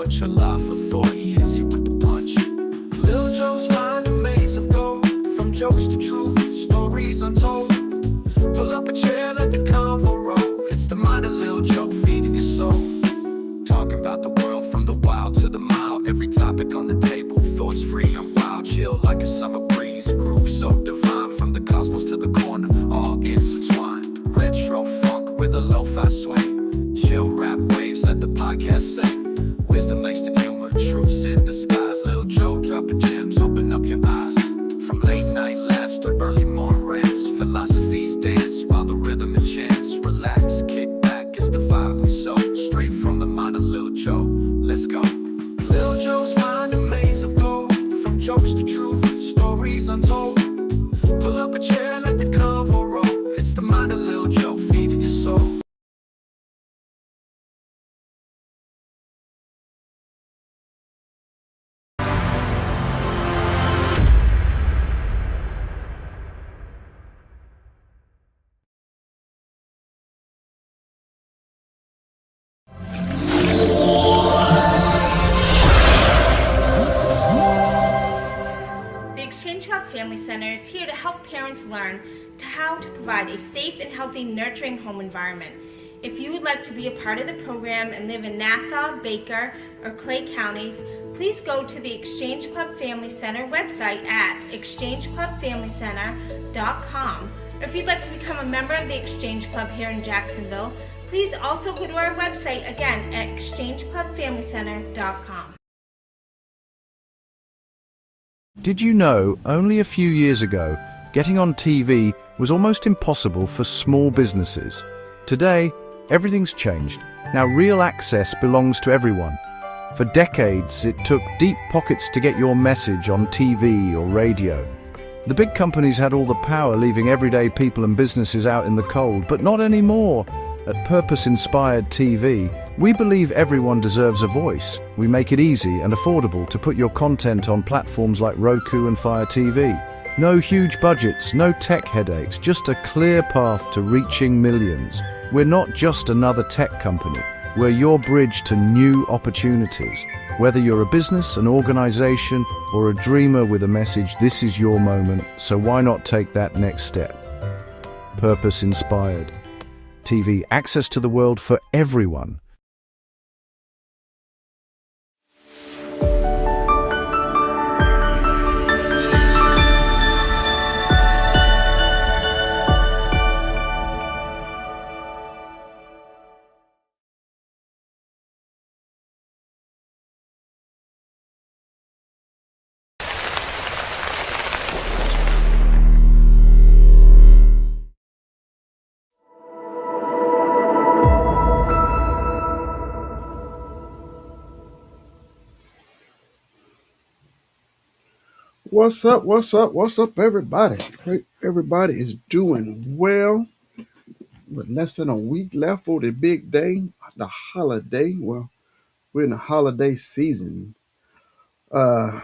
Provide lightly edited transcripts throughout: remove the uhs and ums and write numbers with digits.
much. A life of thought, he hits you with the punch. Lil Joe's mind a maze of gold, from jokes to truth, stories untold. Pull up a chair, let the convo roll. It's the mind of Lil Joe, feeding your soul. Talking about the world from the wild to the mild. Every topic on the table, thoughts free and wild. Chill like a summer breeze, groove so divine. From the cosmos to the corner, all intertwined. Retro funk with a lo-fi swing. Chill rap waves, let the podcast sing. Wisdom laced in humor, truths in disguise. Lil Joe dropping gems, open up your eyes. From late night laughs to early morning rants, philosophies dance while the rhythm enchants. Relax, kick back, it's the vibe we sow. Straight from the mind of Lil Joe, let's go. Lil Joe's mind a maze of gold, from jokes to truth, stories untold. Pull up a chair, let the convo roll. It's the mind of Lil Joe, feeding your soul. The Exchange Club Family Center is here to help parents learn how to provide a safe and healthy nurturing home environment. If you would like to be a part of the program and live in Nassau, Baker, or Clay counties, please go to the Exchange Club Family Center website at exchangeclubfamilycenter.com. Or if you'd like to become a member of the Exchange Club here in Jacksonville, please also go to our website again at exchangeclubfamilycenter.com. Did you know, only a few years ago, getting on TV was almost impossible for small businesses? Today, everything's changed. Now real access belongs to everyone. For decades, it took deep pockets to get your message on TV or radio. The big companies had all the power, leaving everyday people and businesses out in the cold, but not anymore. At Purpose Inspired TV, we believe everyone deserves a voice. We make it easy and affordable to put your content on platforms like Roku and Fire TV. No huge budgets, no tech headaches, just a clear path to reaching millions. We're not just another tech company. We're your bridge to new opportunities. Whether you're a business, an organization, or a dreamer with a message, this is your moment, so why not take that next step? Purpose Inspired TV, access to the world for everyone. What's up? What's up? What's up, everybody? Hope everybody is doing well. With less than a week left for the big day, the holiday. Well, we're in the holiday season. Uh,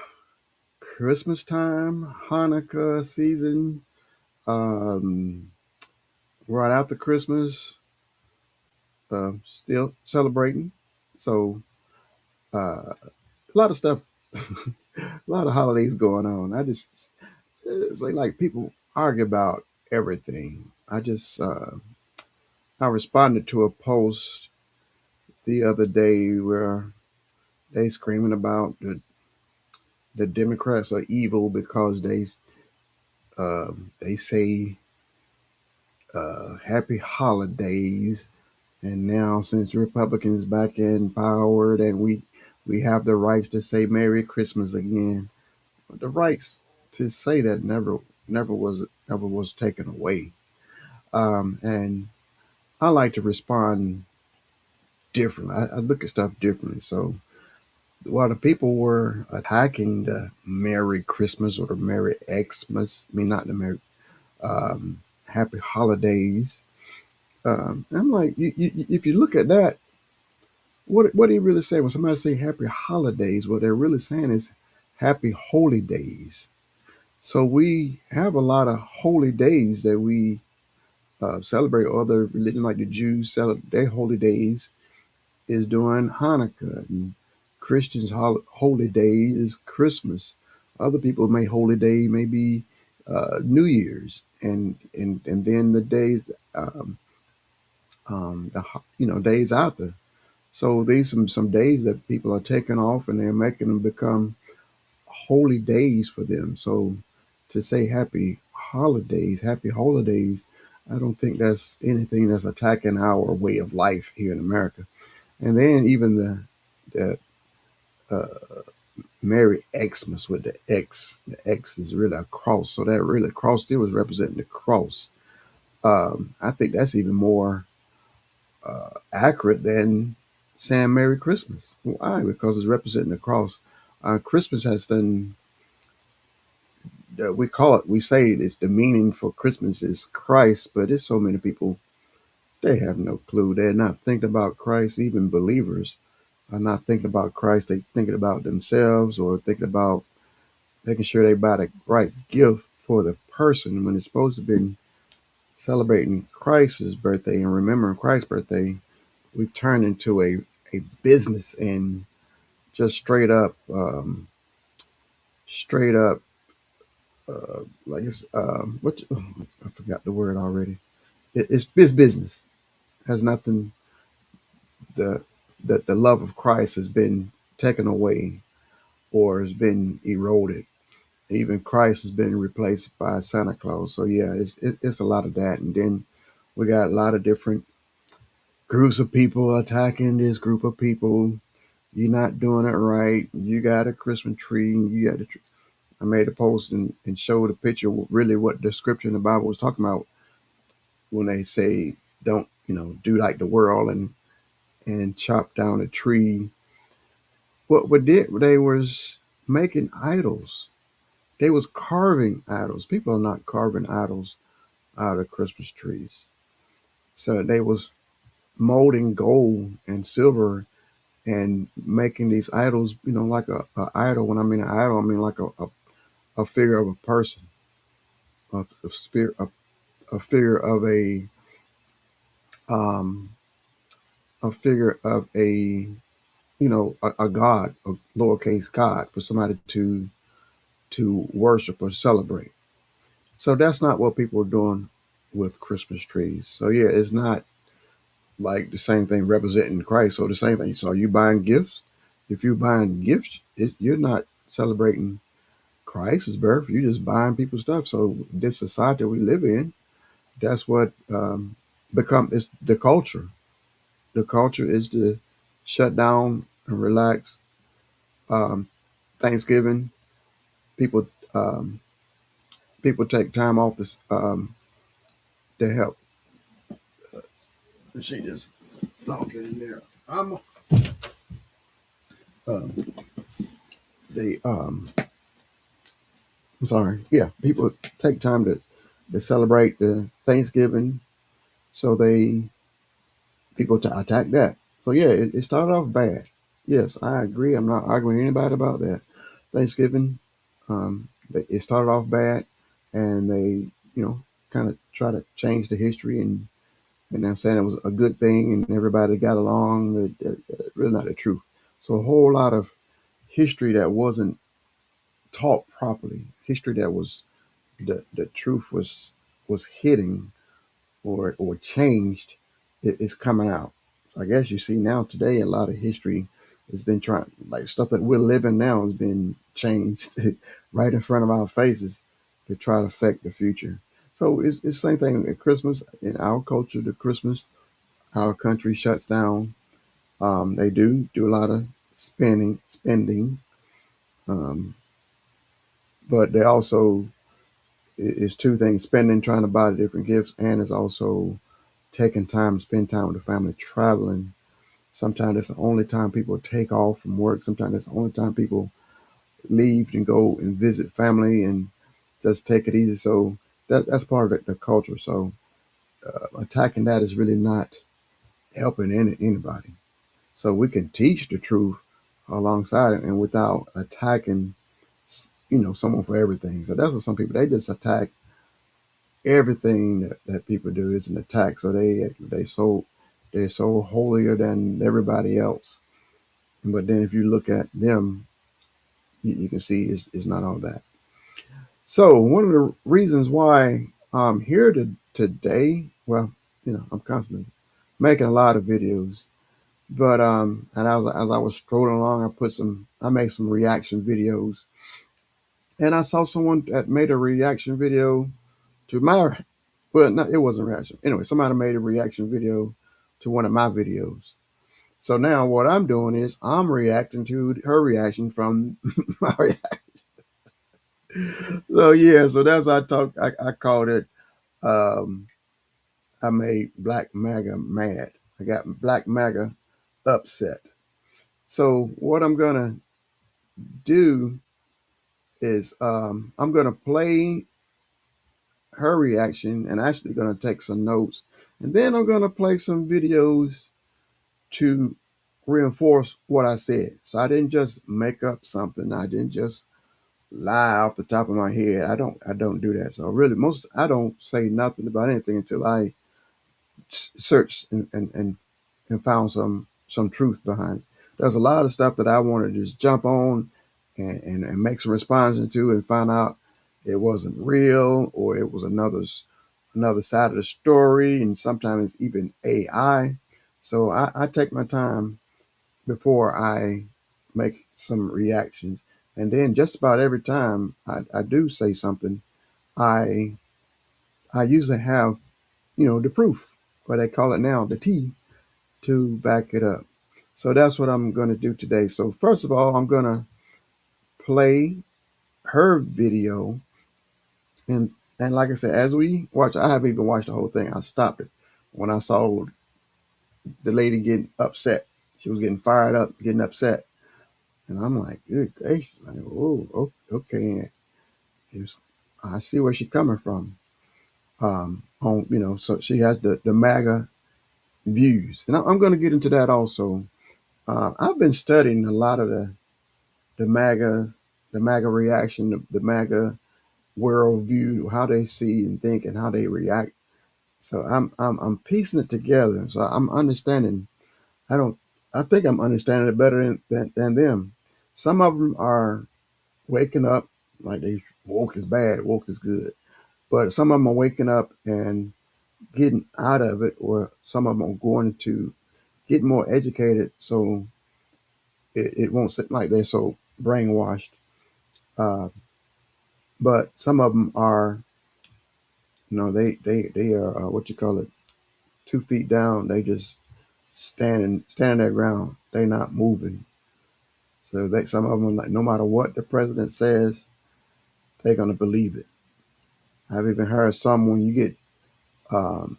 Christmas time, Hanukkah season. Um, right after Christmas, still celebrating. So, a lot of stuff, a lot of holidays going on. It's like people argue about everything. I responded to a post the other day where they screaming about the Democrats are evil because they say happy holidays, and now since the Republicans back in power, then we have the rights to say Merry Christmas again. But the rights to say that never was taken away. And I like to respond differently. I look at stuff differently. So while the people were attacking the Merry Christmas or the Merry Xmas, I mean not the Merry Happy Holidays, I'm like, if you look at that, what do you really say when somebody say Happy Holidays? What they're really saying is Happy Holy Days. So we have a lot of holy days that we celebrate. Other religions like the Jews celebrate their holy days is during Hanukkah and Christians' holy day is Christmas. Other people may holy day maybe New Year's, and then the days days after. So these some days that people are taking off and they're making them become holy days for them. So to say happy holidays, I don't think that's anything that's attacking our way of life here in America. And then even the Merry Xmas with the X is really a cross. So that really cross still was representing the cross. I think that's even more accurate than saying Merry Christmas. Why? Because it's representing the cross. Christmas has done. We call it. We say it's the meaning for Christmas is Christ, but there's so many people they have no clue. They're not thinking about Christ. Even believers are not thinking about Christ. They're thinking about themselves or thinking about making sure they buy the right gift for the person when it's supposed to be celebrating Christ's birthday and remembering Christ's birthday. We've turned into a business and just straight up like it's what I forgot the word already. It's business. It has nothing. The the love of Christ has been taken away or has been eroded. Even Christ has been replaced by Santa Claus. So yeah, it's a lot of that. And then we got a lot of different groups of people attacking this group of people. You're not doing it right. You got a Christmas tree. You got a tree. I made a post and showed a picture of really what the scripture in the Bible was talking about when they say don't do like the world and chop down a tree. What did they was making idols. They was carving idols. People are not carving idols out of Christmas trees. So they was molding gold and silver and making these idols, like a idol. When I mean an idol, I mean like a figure of a person, a spirit, a figure of um, a figure of a god, a lowercase god for somebody to worship or celebrate. So that's not what people are doing with Christmas trees. So yeah, it's not like the same thing representing Christ or the same thing. So are you buying gifts? If you're buying gifts, you're not celebrating Christ's birth. You're just buying people's stuff. So this society we live in, that's what become it's the culture. The culture is to shut down and relax. Um, Thanksgiving, people people take time off this to help. She just talking in there. Um, they I'm sorry. Yeah, people take time to celebrate the Thanksgiving, so they people to attack that. So yeah, it started off bad. Yes, I agree. I'm not arguing with anybody about that. Thanksgiving, it started off bad, and they kind of try to change the history and they're saying it was a good thing and everybody got along. Really not the truth. So a whole lot of history that wasn't taught properly, history that was the truth was hitting or changed is coming out. So I guess you see now today a lot of history has been trying like stuff that we're living now has been changed right in front of our faces to try to affect the future. So it's the same thing at Christmas in our culture. The Christmas, our country shuts down. They do a lot of spending, um, but they also it's two things: spending, trying to buy the different gifts, and it's also taking time to spend time with the family, traveling. Sometimes that's the only time people take off from work. Sometimes that's the only time people leave and go and visit family and just take it easy. So that's part of the culture. So attacking that is really not helping anybody. So we can teach the truth alongside it and without attacking, someone for everything. So that's what some people they just attack everything that people do is an attack. So they're so holier than everybody else, But then if you look at them, you can see it's not all that. So one of the reasons why I'm here today, well, I'm constantly making a lot of videos, but and as I was strolling along, I made some reaction videos, and I saw someone that made a reaction video to my, well, no, it wasn't a reaction. Anyway, somebody made a reaction video to one of my videos. So now what I'm doing is I'm reacting to her reaction from my reaction. So yeah, so that's how I called it. Um, I made Black MAGA mad. I got Black MAGA upset. So what I'm gonna do is I'm gonna play her reaction and actually gonna take some notes, and then I'm gonna play some videos to reinforce what I said. So I didn't just make up something. I didn't just lie off the top of my head. I don't do that. So really, I don't say nothing about anything until I searched and found some truth behind it. There's a lot of stuff that I want to just jump on and make some responses to and find out it wasn't real or it was another side of the story, and sometimes it's even AI. So I take my time before I make some reactions. And then just about every time I do say something, I I usually have, the proof, what they call it now, the T, to back it up. So that's what I'm going to do today. So first of all, I'm going to play her video, and like I said, as we watch, I haven't even watched the whole thing. I stopped it when I saw the lady getting upset. She was getting fired up, getting upset, and I'm like, good gracious, like, oh, okay. It's, I see where she's coming from. So she has the MAGA views, and I'm going to get into that also. I've been studying a lot of the MAGA, the MAGA reaction, the MAGA worldview, how they see and think, and how they react. So I'm piecing it together. So I'm understanding. I don't. I think I'm understanding it better than them. Some of them are waking up like they woke is bad, woke is good. But some of them are waking up and getting out of it, or some of them are going to get more educated, so it won't seem like they're so brainwashed. Uh, but some of them are, they are what you call it, 2 feet down. They just standing their ground. They not moving. So some of them are like, no matter what the president says, they're gonna believe it. I've even heard some when you get um,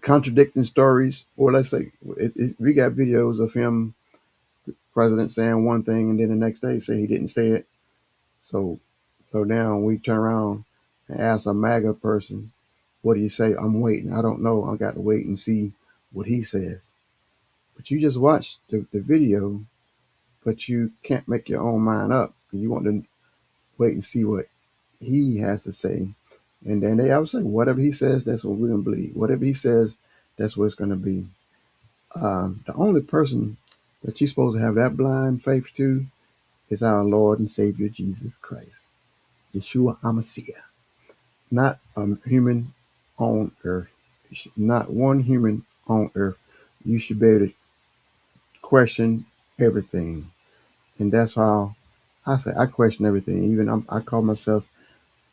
contradicting stories, or let's say we got videos of him, the president, saying one thing and then the next day say he didn't say it. So so now we turn around and ask a MAGA person, what do you say? I'm waiting. I don't know. I got to wait and see what he says. But you just watch the video, but you can't make your own mind up. You want to wait and see what he has to say. And then they always say, whatever he says, that's what we're going to believe. Whatever he says, that's what it's going to be. The only person that you're supposed to have that blind faith to is our Lord and Savior Jesus Christ, Yeshua HaMashiach. Not a human on earth. Not one human on earth. You should be able to question everything. And that's how I say I question everything. Even I call myself,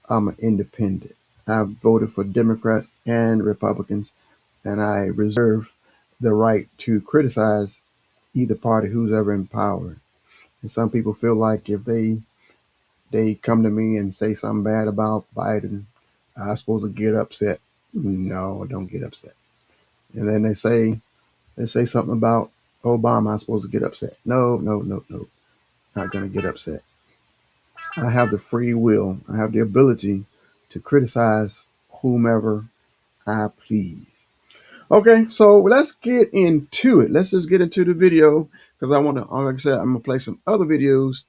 I'm an independent. I've voted for Democrats and Republicans, and I reserve the right to criticize either party who's ever in power. And some people feel like if they come to me and say something bad about Biden, I'm supposed to get upset. No, don't get upset. And then they say something about Obama, I'm supposed to get upset. No, no, no, no. Not gonna get upset. I have the free will. I have the ability to criticize whomever I please. Okay, so let's get into it. Let's just get into the video because I want to, like I said, I'm gonna play some other videos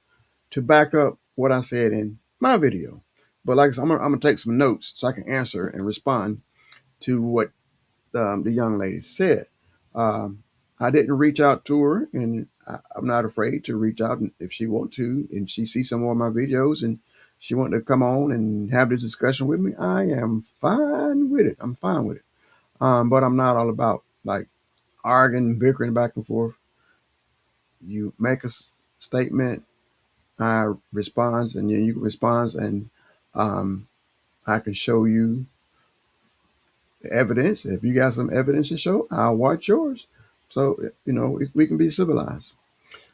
to back up what I said in my video. But like I said, I'm gonna take some notes so I can answer and respond to what the young lady said. Um, I didn't reach out to her, and I'm not afraid to reach out if she want to, and she sees some more of my videos, and she want to come on and have this discussion with me. I am fine with it. I'm fine with it. But I'm not all about like arguing, bickering back and forth. You make a statement, I respond, and then you can respond, and um, I can show you the evidence. If you got some evidence to show, I'll watch yours. So we can be civilized.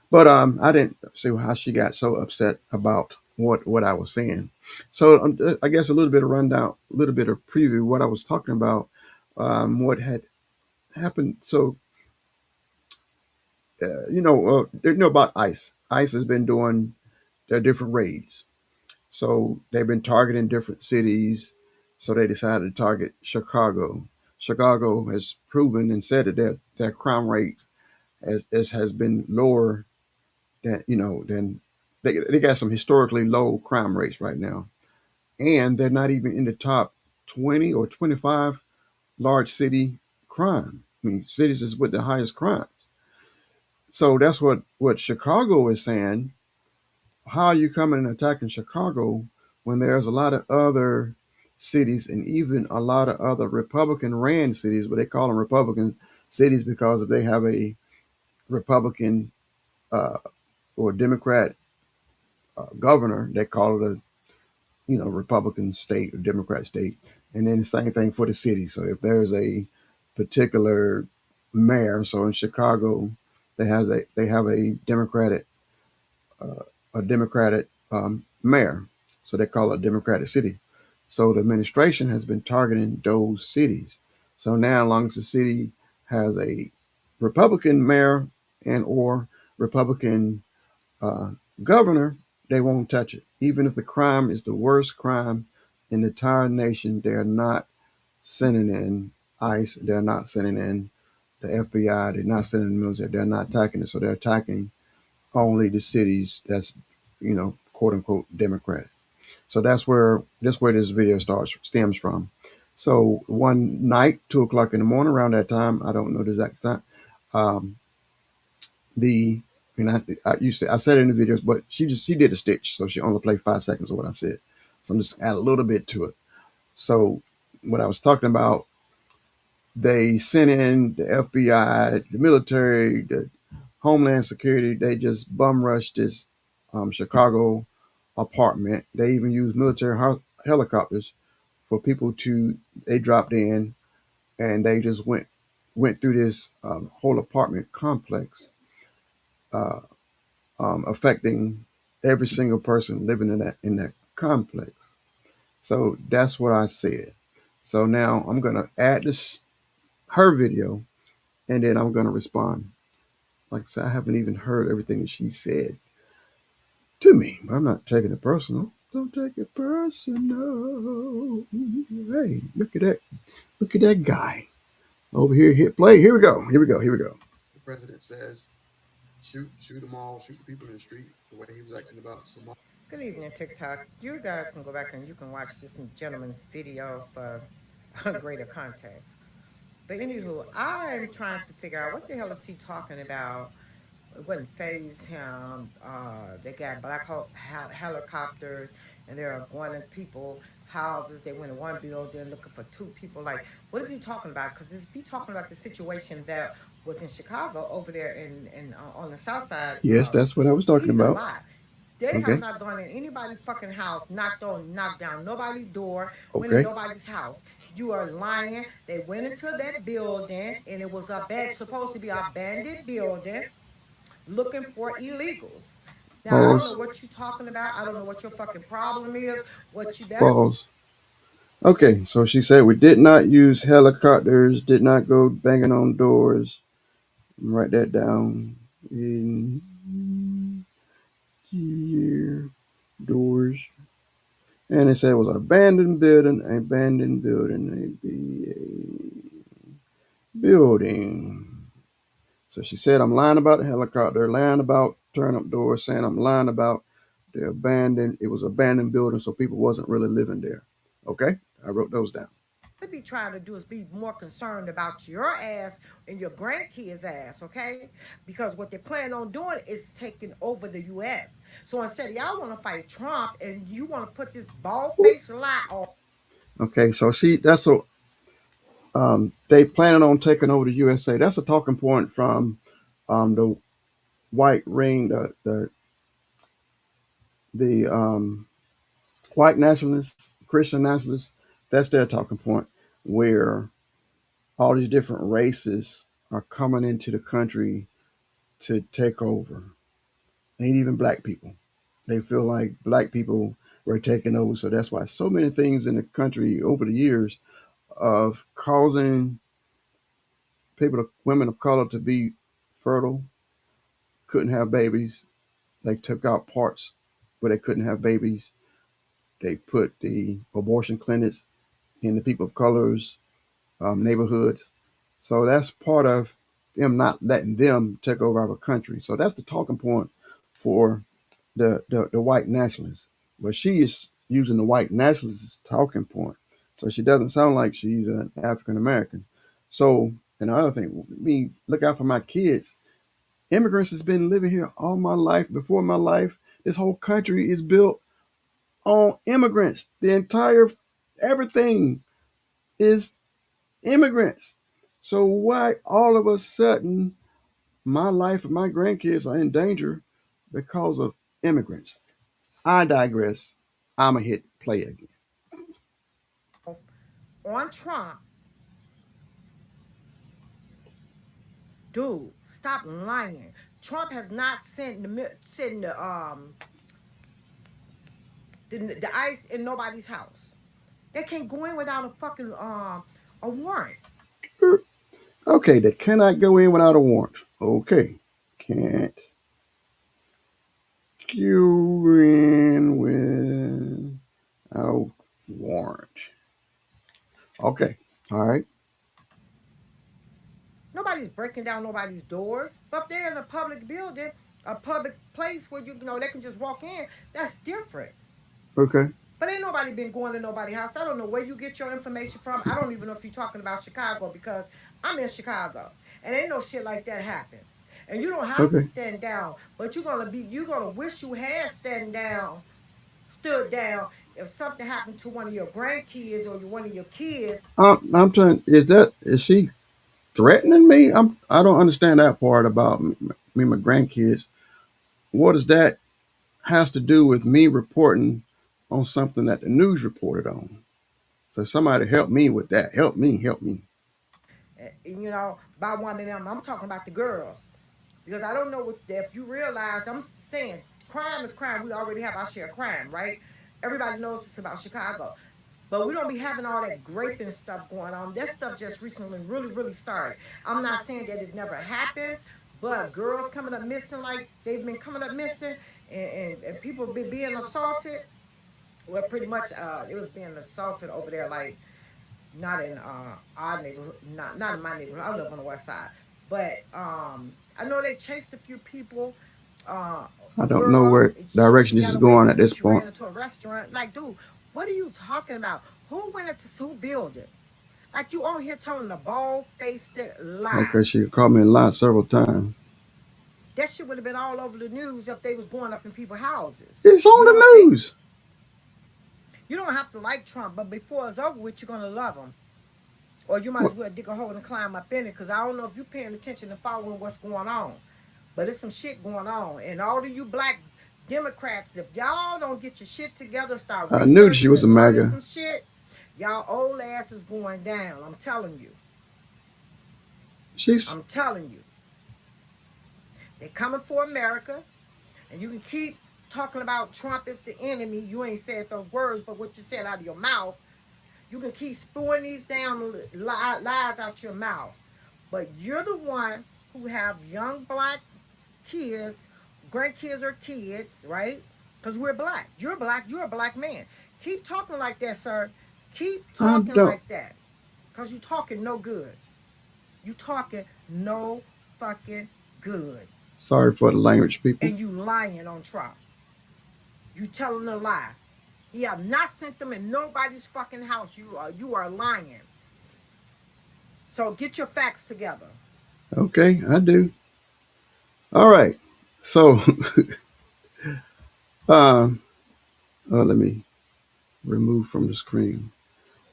But I didn't see how she got so upset about what I was saying. So I guess a little bit of rundown, a little bit of preview what I was talking about, what had happened. So about ICE. ICE has been doing their different raids. So they've been targeting different cities. So they decided to target Chicago. Chicago has proven and said that their crime rates has been lower than they got some historically low crime rates right now, and they're not even in the top 20 or 25 large city crime. I mean, cities is with the highest crimes. So that's what Chicago is saying. How are you coming and attacking Chicago when there's a lot of other cities and even a lot of other Republican ran cities, but they call them Republican cities because if they have a Republican uh, or Democrat governor, they call it a Republican state or Democrat state. And then the same thing for the city. So if there's a particular mayor, so in Chicago, they have uh, a Democratic mayor, so they call it a Democratic city. So the administration has been targeting those cities. So now, as long as the city has a Republican mayor and or Republican uh, governor, they won't touch it. Even if the crime is the worst crime in the entire nation, they're not sending in ICE. They're not sending in the FBI. They're not sending in the military. They're not attacking it. So they're attacking only the cities that's, quote unquote, Democratic. So that's where this video stems from. So one night, 2 o'clock in the morning, around that time, I don't know the exact time. Um, the and I said it in the videos, but she did a stitch, so she only played 5 seconds of what I said. So I'm just add a little bit to it. So what I was talking about, they sent in the FBI, the military, the Homeland Security. They just bum rushed this Chicago apartment. They even used military helicopters for people to. They dropped in and they just went through this whole apartment complex. Uh, Affecting every single person living in that complex. So that's what I said. So now I'm gonna add this her video, and then I'm gonna respond. Like I said, I haven't even heard everything that she said to me. But I'm not taking it personal. Don't take it personal. Hey, look at that! Look at that guy over here. Hit play. Here we go. Here we go. Here we go. The president says, shoot them all, shoot the people in the street. The way he was acting about Somalia. Good evening, TikTok. You guys can go back and you can watch this gentleman's video for greater context. But anywho, I'm trying to figure out what the hell is he talking about. It wouldn't phase him. They got Black Hawk helicopters, and they're going to people houses. They went in one building looking for two people. Like, what is he talking about? Because if he talking about the situation that was in Chicago over there in on the south side, Yes, that's what I was talking he's a about. lie. They Okay. have not gone in anybody's fucking house, knocked down nobody's door, went in Okay. nobody's house. You are lying. They went into that building, and it was supposed to be a abandoned building, looking for illegals. Now I don't know Pause. what you're talking about. I don't know what your fucking problem is. What you better. Pause. Okay, so she said we did not use helicopters, did not go banging on doors. Write that down. In here, doors. And it said it was abandoned building, building. So she said I'm lying about the helicopter, lying about turn up doors, saying I'm lying about it was abandoned building, so people wasn't really living there. Okay, I wrote those down. What be trying to do is be more concerned about your ass and your grandkids' ass, okay? Because what they plan on doing is taking over the U.S. So instead of y'all want to fight Trump and you want to put this bald-faced lie on. Okay, so see, that's a they planning on taking over the USA. That's a talking point from the white ring, the white nationalists, Christian nationalists. That's their talking point, where all these different races are coming into the country to take over. Ain't even black people. They feel like black people were taking over, so that's why so many things in the country over the years of causing people, women of color, to be fertile, couldn't have babies. They took out parts where they couldn't have babies. They put the abortion clinics in the people of color's neighborhoods. So that's part of them not letting them take over our country. So that's the talking point for the white nationalists. But she is using the white nationalists as talking point. So she doesn't sound like she's an African American. So, and the other thing, me look out for my kids. Immigrants has been living here all my life, before my life. This whole country is built on immigrants. The entire everything is immigrants. So why all of a sudden my life and my grandkids are in danger because of immigrants? I digress. I'm a hit play again. On Trump, dude, stop lying. Trump has not sent the ice in nobody's house. They can't go in without a fucking a warrant. Okay, they cannot go in without a warrant. Okay, can't go in without warrant. Okay, all right. Nobody's breaking down nobody's doors. But if they're in a public building, a public place where you know they can just walk in, that's different. Okay. But ain't nobody been going to nobody's house. I don't know where you get your information from. I don't even know if you're talking about Chicago because I'm in Chicago. And ain't no shit like that happen. And you don't have to Okay. stand down, but you're gonna wish you had stood down if something happened to one of your grandkids or one of your kids. I'm trying. Is she threatening me? I don't understand that part about me, and my grandkids. What does that has to do with me reporting on something that the news reported on? So somebody help me with that. Help me. Help me. By one of them. I'm talking about the girls. Because I don't know if you realize, I'm saying crime is crime. We already have our share of crime, right? Everybody knows this about Chicago. But we don't be having all that graping stuff going on. That stuff just recently really, really started. I'm not saying that it never happened, but girls coming up missing like they've been coming up missing and people been being assaulted. Well, pretty much it was being assaulted over there like not in our neighborhood, not in my neighborhood. I live on the west side, but I know they chased a few people. I A don't know girl, where she direction this got is away going at because this she ran point. into a restaurant. Like, dude, what are you talking about? Who went into who building? Like, you on here telling a bald faced lie. Okay, she called me a lie several times. That shit would have been all over the news if they was going up in people's houses. It's You on don't the think? news. You don't have to like Trump, but before it's over with, you're gonna love him. Or you might What? as well dig a hole and climb up in it, because I don't know if you're paying attention and following what's going on. But there's some shit going on. And all of you black Democrats, if y'all don't get your shit together, start I knew she researching was a and learning MAGA. some shit, y'all old ass is going down. I'm telling you. She's I'm telling you. They're coming for America. And you can keep talking about Trump is the enemy. You ain't said those words, but what you said out of your mouth, you can keep spewing these damn lies out your mouth. But you're the one who have young black kids, grandkids or kids, right? Because we're black. You're black. You're a black man. Keep talking like that, sir. Keep I talking don't. like that. Because you talking no good. You talking no fucking good. Sorry for the language, people. And you lying on Trump. You telling a lie. He have not sent them in nobody's fucking house. You are lying. So get your facts together. Okay, I do. All right. So, um, let me remove from the screen.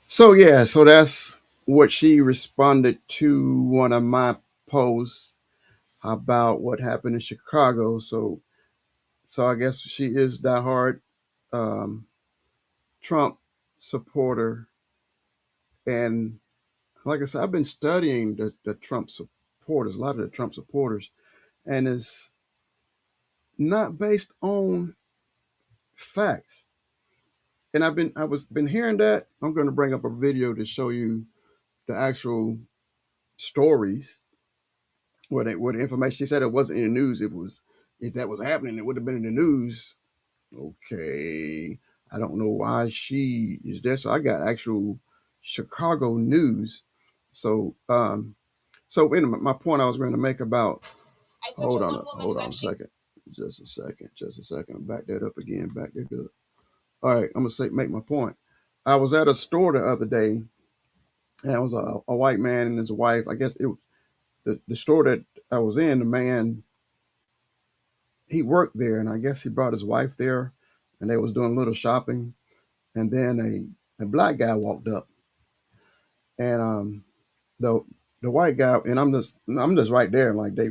So yeah, so that's what she responded to one of my posts about what happened in Chicago. So I guess she is diehard um, Trump supporter, and like I said, I've been studying the Trump supporters, a lot of the Trump supporters, and it's not based on facts. And I was been hearing that. I'm going to bring up a video to show you the actual stories where the information. She said it wasn't in the news. It was, if that was happening, it would have been in the news. Okay, I don't know why she is there. So I got actual Chicago news. So my point I was going to make about. Hold on a second. Just a second. Back that up again. Back that up. All right, I'm gonna make my point. I was at a store the other day, and it was a white man and his wife. I guess it was the store that I was in. The man, he worked there, and I guess he brought his wife there, and they was doing a little shopping, and then a black guy walked up, and the the white guy, and I'm just right there, like they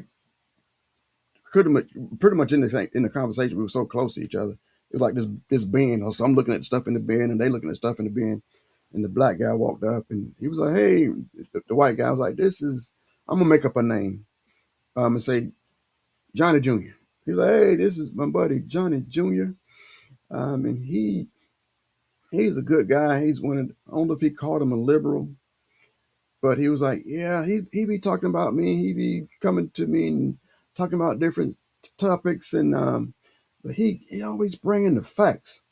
pretty much in the conversation. We were so close to each other. It was like this bin. So I'm looking at stuff in the bin, and they looking at stuff in the bin. And the black guy walked up, and he was like, "Hey," the white guy was like, "This is." I'm gonna make up a name. And say Johnny Jr. He was like, "Hey, this is my buddy Johnny Jr. And he's a good guy. He's one of, I don't know if he called him a liberal, but he was like, yeah, he be talking about me. He be coming to me and talking about different topics, and but he always bringing the facts.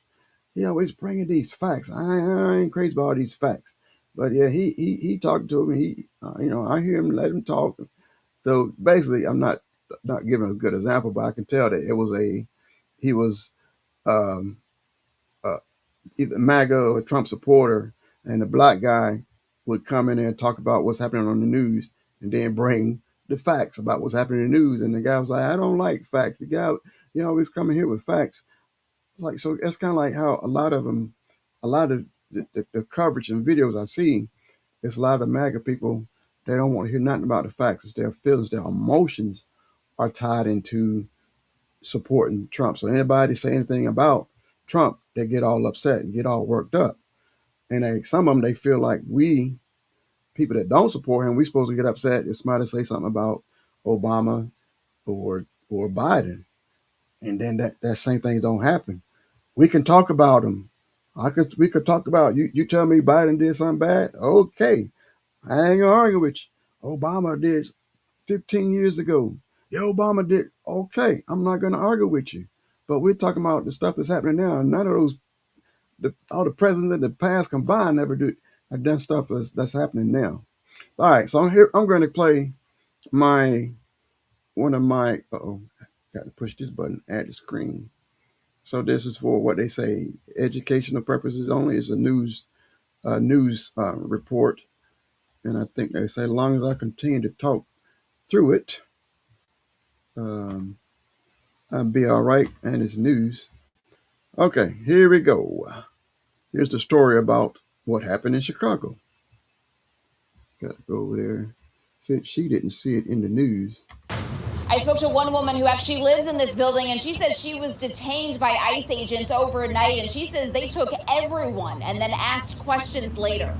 He always bringing these facts. I ain't crazy about all these facts, but yeah, he talked to me. I hear him, let him talk. So basically, I'm not giving a good example, but I can tell that he was um, uh, either MAGA or a Trump supporter, and the black guy would come in there and talk about what's happening on the news, and then bring the facts about what's happening in the news. And the guy was like, "I don't like facts." The guy, always coming here with facts. It's like, so that's kind of like how a lot of them, a lot of the coverage and videos I see, it's a lot of MAGA people. They don't want to hear nothing about the facts. It's their feelings, their emotions are tied into supporting Trump. So anybody say anything about Trump, they get all upset and get all worked up. And some of them, they feel like we, people that don't support him, we supposed to get upset if somebody say something about Obama or Biden. And then that same thing don't happen. We can talk about them. We could talk about you. You tell me Biden did something bad. Okay, I ain't gonna argue with you. Obama did 15 years ago. Yeah, Obama did. Okay, I'm not gonna argue with you. But we're talking about the stuff that's happening now. None of those, all the presidents in the past combined never have done stuff that's happening now. All right, so I'm here. I'm going to play my one of my. Oh, got to push this button. Add the screen. So this is for what they say educational purposes only. It's a news report, and I think they say as long as I continue to talk through it, um, I'll be all right. And it's news. Okay, here we go. Here's the story about what happened in Chicago. Got to go over there. Since she didn't see it in the news. I spoke to one woman who actually lives in this building, and she says she was detained by ICE agents overnight, and she says they took everyone and then asked questions later.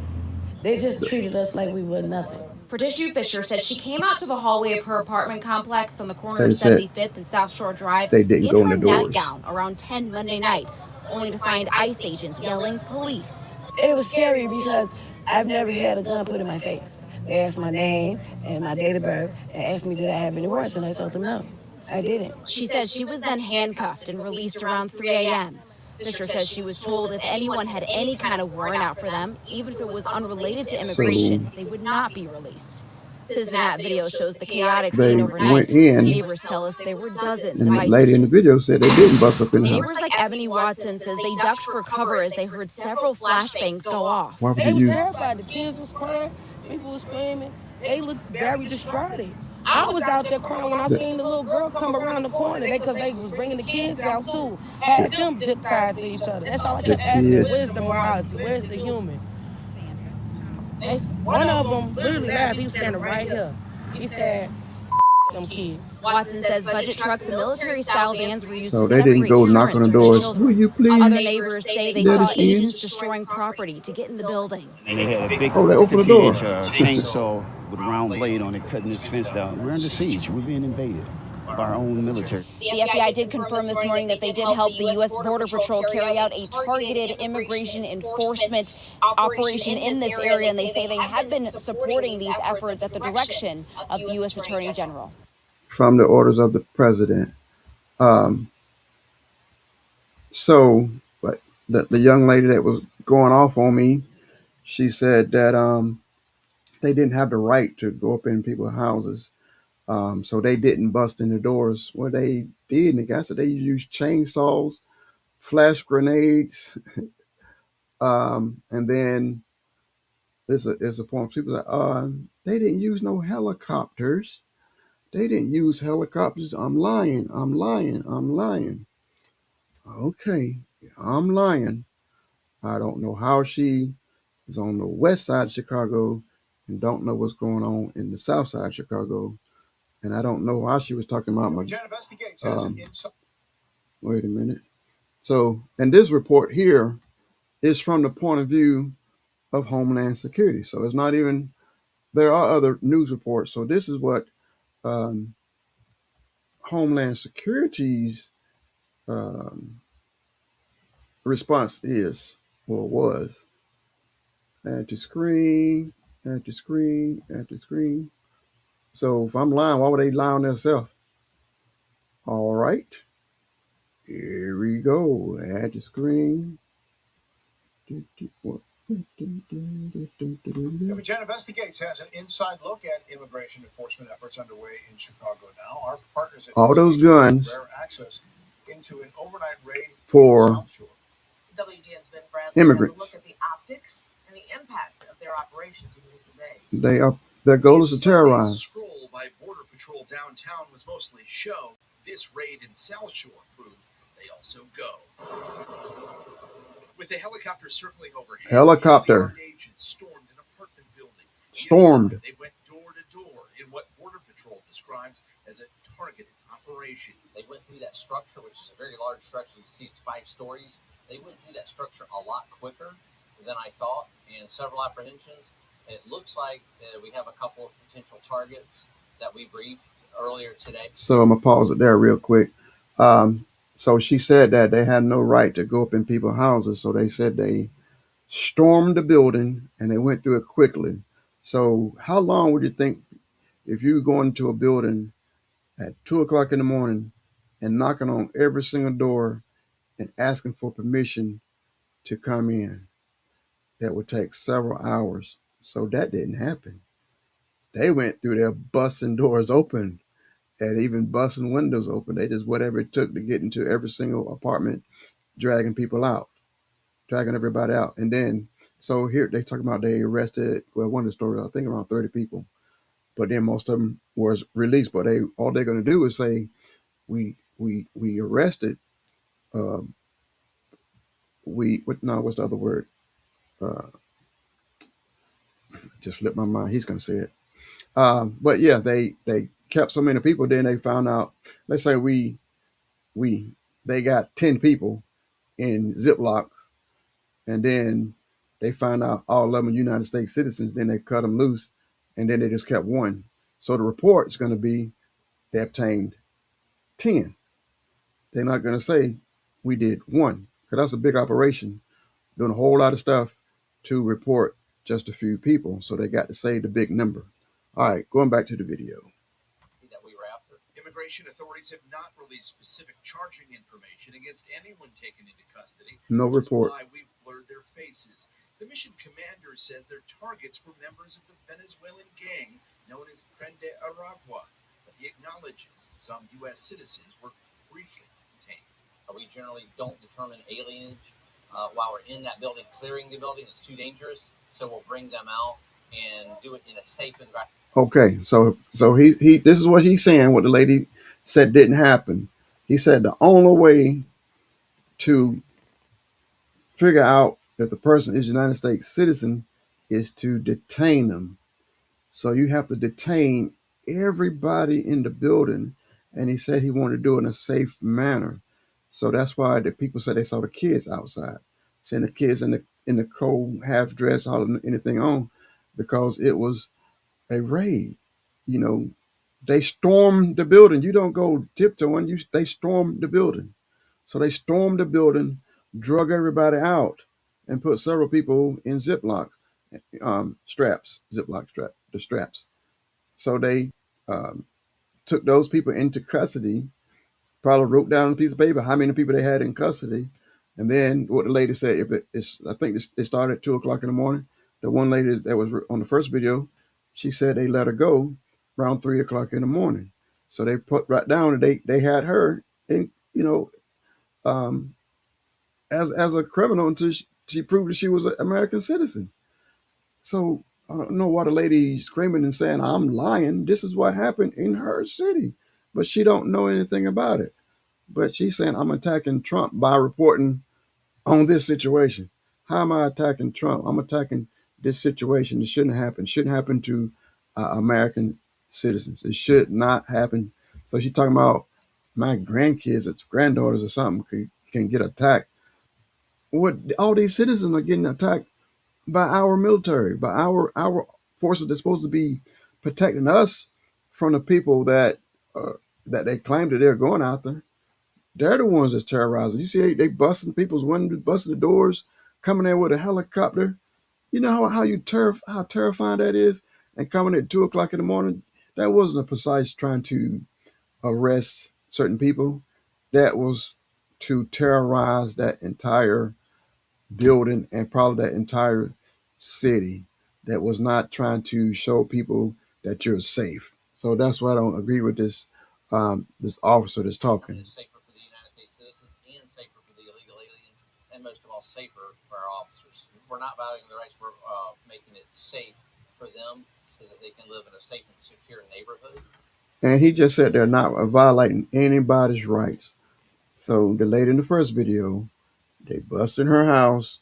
They just treated us like we were nothing. Patricia Fisher says she came out to the hallway of her apartment complex on the corner of 75th and South Shore Drive they didn't go in the doors. Nightgown around 10 Monday night, only to find ICE agents yelling police. It was scary because I've never had a gun put in my face. They asked my name and my date of birth and asked me did I have any warrants, and I told them no, I didn't. She says she was then handcuffed and released around 3 a.m. Fisher says she was told if anyone had any kind of warrant out for them, even if it was unrelated to immigration, they would not be released. Cincinnati video shows the chaotic scene overnight. Went in. Neighbors tell us there were dozens and of the lady in the video said they didn't bust up in the house. Neighbors like Ebony Watson says they ducked for cover as they heard several flashbangs go off. They were terrified. The kids was crying, people were screaming. They looked very distraught. I was out there crying when I seen the little girl come around the corner. Because they was bringing the kids out too. Had them zip tied to each other. That's all I The kept asking. kids. Where's the morality? Where's the human? One of them literally laughed. He was standing right here. He said, them kids. Watson says budget trucks and military-style vans were used So to they didn't separate go knock on parents the from the doors. Will children. you please Other neighbors say they let saw us in? agents destroying property to get in the building. And they had a big Oh, they opened the door. 15-inch chainsaw with a round blade on it, cutting this fence down. We're under siege. We're being invaded by our own military. The FBI did confirm this morning that they did help the U.S. Border Patrol carry out a targeted immigration enforcement operation in this area, and they say they have been supporting these efforts at the direction of the U.S. Attorney General. From the orders of the president. Um, so, but the young lady that was going off on me, she said that they didn't have the right to go up in people's houses. So they didn't bust in the doors. Well, they did. And the guy said they used chainsaws, flash grenades, and then there's a point. People like, they didn't use no helicopters. They didn't use helicopters. I'm lying. I'm lying. I'm lying. Okay, I'm lying. I don't know how she is on the west side of Chicago and don't know what's going on in the south side of Chicago. And I don't know why she was talking about my. Wait a minute. So, and this report here is from the point of view of Homeland Security. So it's not even. There are other news reports. So this is what um, Homeland Security's um, response is or was. Add to screen, add to screen, add to screen. So if I'm lying, why would they lie on themselves? All right. Here we go. Add to screen. WGN Investigates has an inside look at immigration enforcement efforts underway in Chicago now. Our partners at All those guns rare access into an overnight raid for in South Shore. WGN's Ben Bradley immigrants. look at the optics and the impact of their operations in recent days. They are. Their goal is to terrorize. Stroll by Border Patrol downtown was mostly show. This raid in South Shore proved they also go. With the helicopter circling overhead, Helicopter. the agents stormed an apartment building. Stormed. Inside, they went door to door in what Border Patrol describes as a targeted operation. They went through that structure, which is a very large structure. You see it's 5 stories. They went through that structure a lot quicker than I thought, and several apprehensions. It looks like we have a couple of potential targets that we briefed earlier today. So I'm gonna pause it there real quick. So she said that they had no right to go up in people's houses. So they said they stormed the building and they went through it quickly. So how long would you think if you go into a building at 2 o'clock in the morning and knocking on every single door and asking for permission to come in? That would take several hours. So that didn't happen. They went through there busting doors open and even busting windows open. They just whatever it took to get into every single apartment, dragging people out, dragging everybody out. And then, so here they talk about they arrested, well, one of the stories, I think around 30 people, but then most of them was released. But all they're going to do is say, we arrested, what's the other word? Just slipped my mind. He's going to say it. But yeah, they kept so many people. Then they found out. Let's say they got 10 people in Ziplocs, and then they found out all of them are United States citizens. Then they cut them loose, and then they just kept one. So the report is going to be they obtained 10. They're not going to say we did one, because that's a big operation, doing a whole lot of stuff to report just a few people. So they got to say the big number. All right, going back to the video. That we were after. Immigration authorities have not released specific charging information against anyone taken into custody. No report. Why we've blurred their faces. The mission commander says their targets were members of the Venezuelan gang known as Tren de Aragua, but he acknowledges some U.S. citizens were briefly detained. We generally don't determine alienage while we're in that building. Clearing the building is too dangerous, so we'll bring them out and do it in a safe Okay, so he this is what he's saying. What the lady said didn't happen. He said the only way to figure out if the person is a United States citizen is to detain them. So you have to detain everybody in the building, and he said he wanted to do it in a safe manner. So that's why the people said they saw the kids outside, seeing the kids in the cold, half dressed, holding anything on, because it was a raid. You know, they stormed the building. You don't go tiptoeing. They stormed the building. So they stormed the building, drug everybody out, and put several people in Ziploc straps, the straps. So they um, took those people into custody, probably wrote down on a piece of paper how many people they had in custody. And then what the lady said, if it's, I think it started at 2 o'clock in the morning. The one lady that was on the first video, she said they let her go around 3 o'clock in the morning. So they put right down and they had her in, um, as a criminal until she proved that she was an American citizen. So I don't know why the lady screaming and saying I'm lying. This is what happened in her city, but she don't know anything about it. But she's saying I'm attacking Trump by reporting on this situation. How am I attacking Trump? I'm attacking this situation. It shouldn't happen. It shouldn't happen to American citizens. It should not happen. So she's talking about my grandkids, it's granddaughters or something can get attacked. What all these citizens are getting attacked by our military, by our forces that's supposed to be protecting us from the people uh, that they claim that they're going after. They're the ones that's terrorizing. You see, they busting people's windows, busting the doors, coming there with a helicopter. You know how terrifying that is, and coming at 2 o'clock in the morning. That wasn't a precise trying to arrest certain people. That was to terrorize that entire building and probably that entire city. That was not trying to show people that you're safe. So that's why I don't agree with this officer that's talking. It's safer for the United States citizens and safer for the illegal aliens, and most of all, safer for our officers. We're not valuing the rights. We're making it safe for them so that they can live in a safe and secure neighborhood. And he just said they're not violating anybody's rights. So the lady in the first video, they busted her house,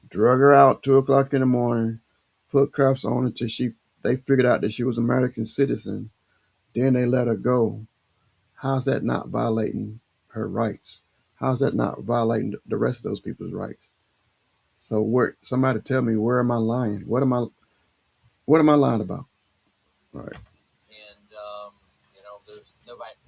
drug her out 2 o'clock in the morning, put cuffs on until they figured out that she was an American citizen. Then they let her go. How's that not violating her rights? How's that not violating the rest of those people's rights? So somebody tell me, where am I lying? What am I lying about? All right. And there's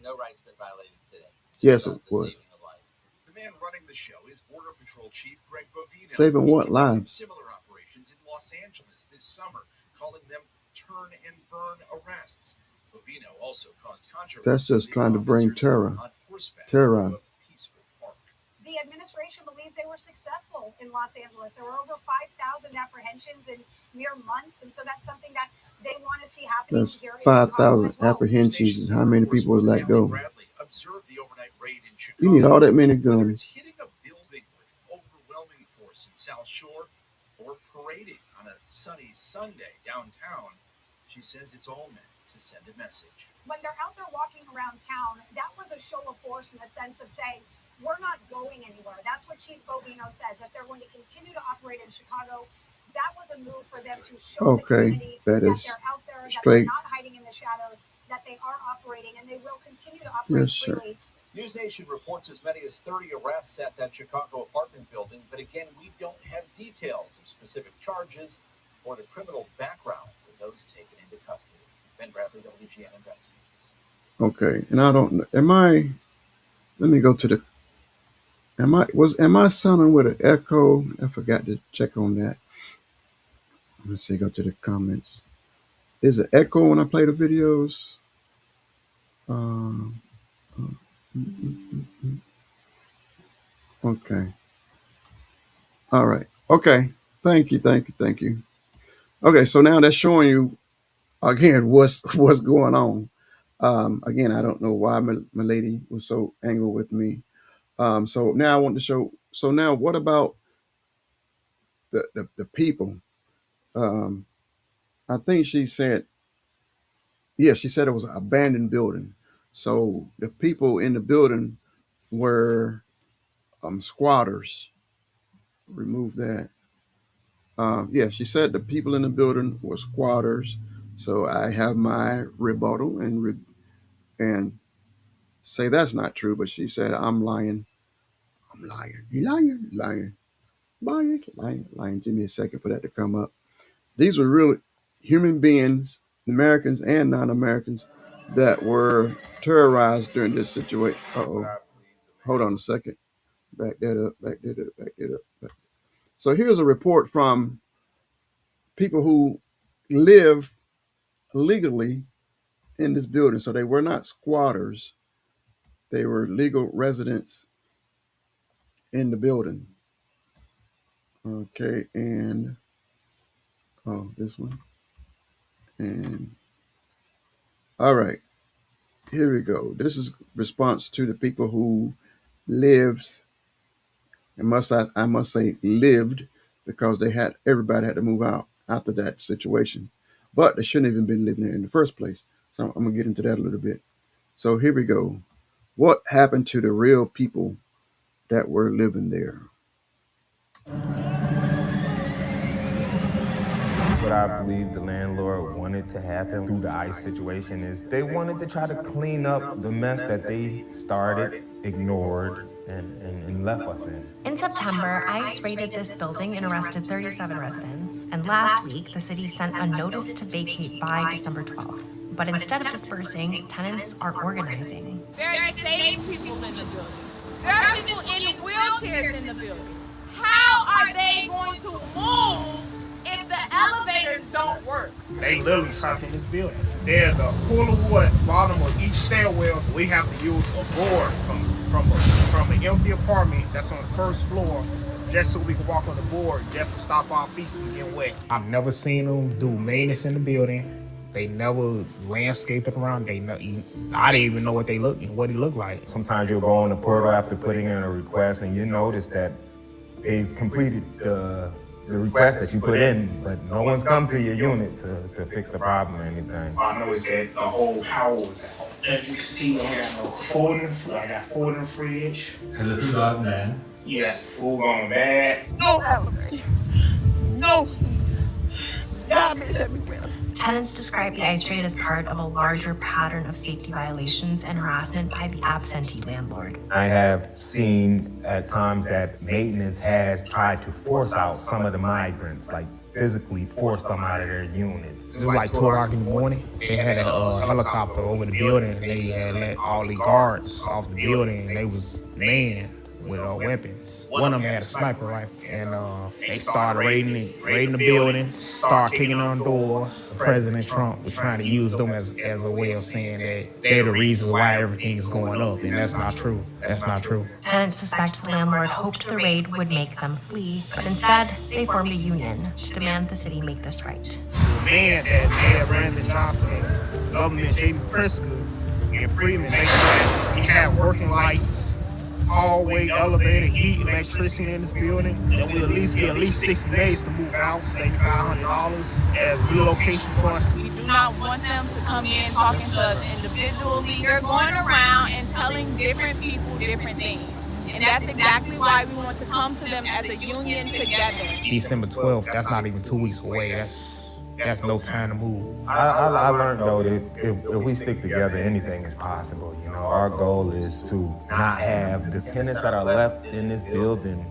no rights been violated today. Yes, it was. Saving of lives. The man running the show is Border Patrol Chief Greg Bovino. Saving what He conducted lives? Similar operations in Los Angeles this summer, calling them turn and burn arrests. Bovino also caused controversy. That's just trying to bring terror, on horseback terrorize. to a peaceful park. The administration believes they were successful in Los Angeles. There were over 5,000 apprehensions in mere months, and so that's something that they want to see happening That's here in 5,000 Chicago as well. apprehensions, and how many people was let go? Bradley observed the overnight raid in Chicago. You need all that many Whether it's guns. hitting a building with overwhelming force in South Shore or parading on a sunny Sunday downtown, she says it's all meant to send a message. When they're out there walking around town, that was a show of force in the sense of saying, we're not going anywhere. That's what Chief Bovino says, that they're going to continue to operate in Chicago. That was a move for them to show the Okay, community that that is they're out there, that straight. they're not hiding in the shadows, that they are operating, and they will continue to operate Yes, sir. freely. News Nation reports as many as 30 arrests at that Chicago apartment building, but again, we don't have details of specific charges or the criminal backgrounds of those taken into custody. Ben Bradley, WGN Investigates. Okay, and I don't know. Let me go to the. Am I sounding with an echo? I forgot to check on that. Let's see. Go to the comments. Is it echo when I play the videos? Um, uh, okay. All right. Okay. Thank you. Thank you. Thank you. Okay. So now that's showing you again what's going on. Again, I don't know why my lady was so angry with me. So now I want to show. So now, what about the people? Um, I think she said Yeah, she said it was an abandoned building. So the people in the building were squatters. Remove that. Yeah, she said the people in the building were squatters. So I have my rebuttal and say that's not true. But she said I'm lying. I'm lying. You lying? Lying. Lying. Lying. Lying. Give me a second for that to come up. These were real human beings, Americans and non-Americans, that were terrorized during this situation. Uh-oh. Hold on a second. Back that up. Back that up. Back that up. So here's a report from people who live legally in this building. So they were not squatters. They were legal residents in the building. Okay, and this one. And all right, here we go. This is response to the people who lives, and I must say lived, because everybody had to move out after that situation. But they shouldn't even been living there in the first place. So I'm gonna get into that a little bit. So here we go. What happened to the real people that were living there? What I believe the landlord wanted to happen through the ICE situation is they wanted to try to clean up the mess that they started, ignored, and left us in. In September, ICE raided this building and arrested 37 residents. And last week, the city sent a notice to vacate by December 12th. But instead of dispersing, tenants are organizing. They're disabled people in the building. There are people in wheelchairs in the building. How are they going to move if the elevators don't work? They literally trapped in this building. There's a pool of water at the bottom of each stairwell, so we have to use a board from an empty apartment that's on the first floor, just so we can walk on the board, just to stop our feet from getting wet. I've never seen them do maintenance in the building. They never landscaped it around. I didn't even know what it looked like. Sometimes you'll go on the portal after putting in a request and you notice that they've completed the request that you put in, but no one's come to your unit to fix the problem or anything. I noticed that the whole power was out. As you can see, I got no food in the fridge. Has the food gone bad? Yes, food gone bad. No elevator. No heat. Garbage everywhere. Tenants describe the ICE raid as part of a larger pattern of safety violations and harassment by the absentee landlord. I have seen at times that maintenance has tried to force out some of the migrants, like physically force them out of their units. It was like 2 o'clock in the morning. They had a helicopter over the building. They had let all the guards off the building. They was manned with weapons. One of them had a sniper rifle, and they started raiding the buildings, started kicking on doors. President Trump was trying to use them as a way of saying that they're the reason why everything is going up, and that's not true. That's not true. Tenants suspect the landlord hoped the raid would make them flee, but instead, they formed a union to demand the city make this right. The man that had Brandon Johnson, Governor J.B. Pritzker, and Freeman, they said we have working lights, hallway, elevator, heat, electricity in this building, and we at least get 60 days to move out, $7,500 as relocation for us. We do not want them to come in talking to us individually. They're going around and telling different people different things. And that's exactly why we want to come to them as a union together. December 12th, that's not even 2 weeks away. That's no time to move. I learned though that if we stick together, anything is possible. You know, our goal is to not have the tenants that are left in this building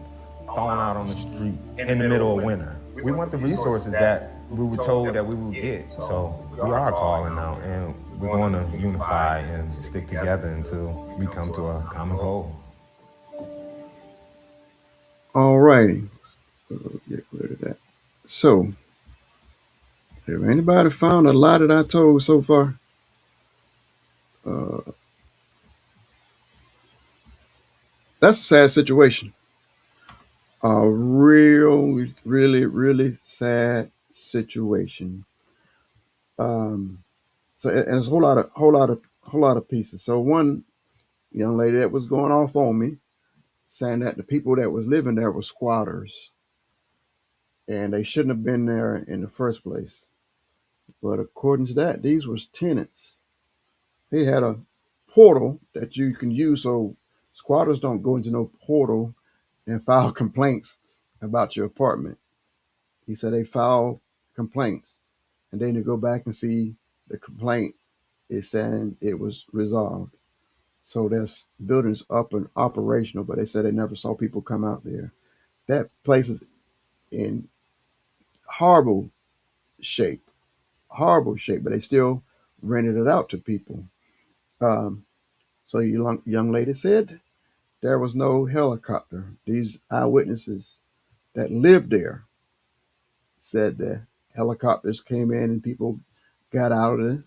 falling out on the street in the middle of winter. We want the resources that we were told that we would get. So we are calling out, and we're going to unify and stick together until we come to a common goal. All righty. Get rid of that. So, have anybody found a lie that I told so far? That's a sad situation. A really sad situation. So, and it's a whole lot of pieces. So, one young lady that was going off on me, saying that the people that was living there were squatters, and they shouldn't have been there in the first place. But according to that, these was tenants. They had a portal that you can use so squatters don't go into no portal and file complaints about your apartment. He said they file complaints and then they go back and see the complaint is saying it was resolved. So there's buildings up and operational, but they said they never saw people come out there. That place is in horrible shape, horrible shape, but they still rented it out to people. Um, so young lady said there was no helicopter. These eyewitnesses that lived there said the helicopters came in and people got out of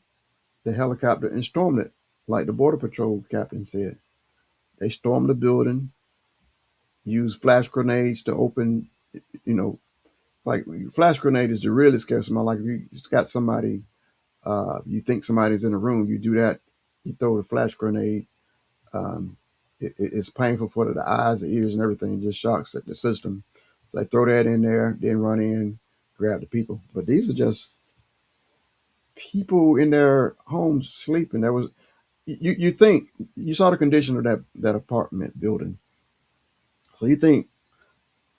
the helicopter and stormed it, like the Border Patrol captain said. They stormed the building, used flash grenades to open, you know, like flash grenade is to really scare somebody. Like if you just got somebody, you think somebody's in a room, you do that, you throw the flash grenade. Um, it's painful for the eyes, the ears, and everything. It just shocks the system. So they throw that in there, then run in, grab the people. But these are just people in their homes sleeping. There was you think you saw the condition of that apartment building. So you think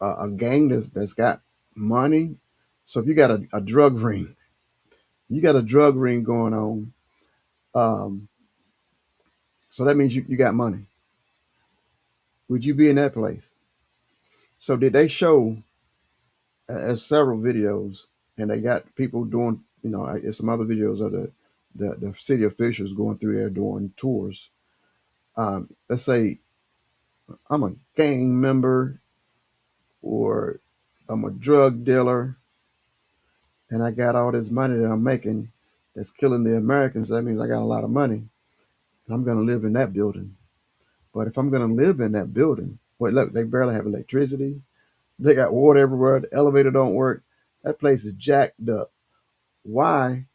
a gang that's got money. So if you got a drug ring, you got a drug ring going on. Um, so that means you got money. Would you be in that place? So did they show as several videos, and they got people doing, some other videos of the city officials going through there doing tours. Let's say I'm a gang member or I'm a drug dealer and I got all this money that I'm making that's killing the Americans. That means I got a lot of money and I'm going to live in that building. But if I'm going to live in that building, well, look, they barely have electricity. They got water everywhere. The elevator don't work. That place is jacked up. Why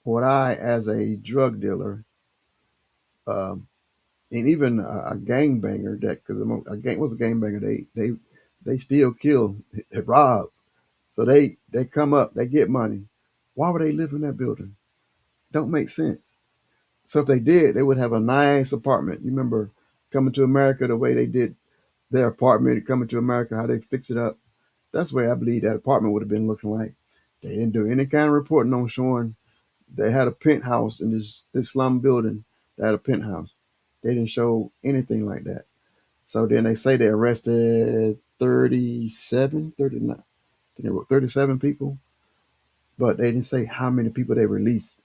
would I, as a drug dealer, um, and even a gangbanger, that because a gang was a gangbanger, they still kill, they rob. So they come up, they get money. Why would they live in that building? Don't make sense. So if they did, they would have a nice apartment. You remember Coming to America, the way they did their apartment, Coming to America, how they fix it up. That's the way I believe that apartment would have been looking like. They didn't do any kind of reporting on showing they had a penthouse in this slum building. They had a penthouse. They didn't show anything like that. So then they say they arrested 37, 39, there were 37 people, but they didn't say how many people they released.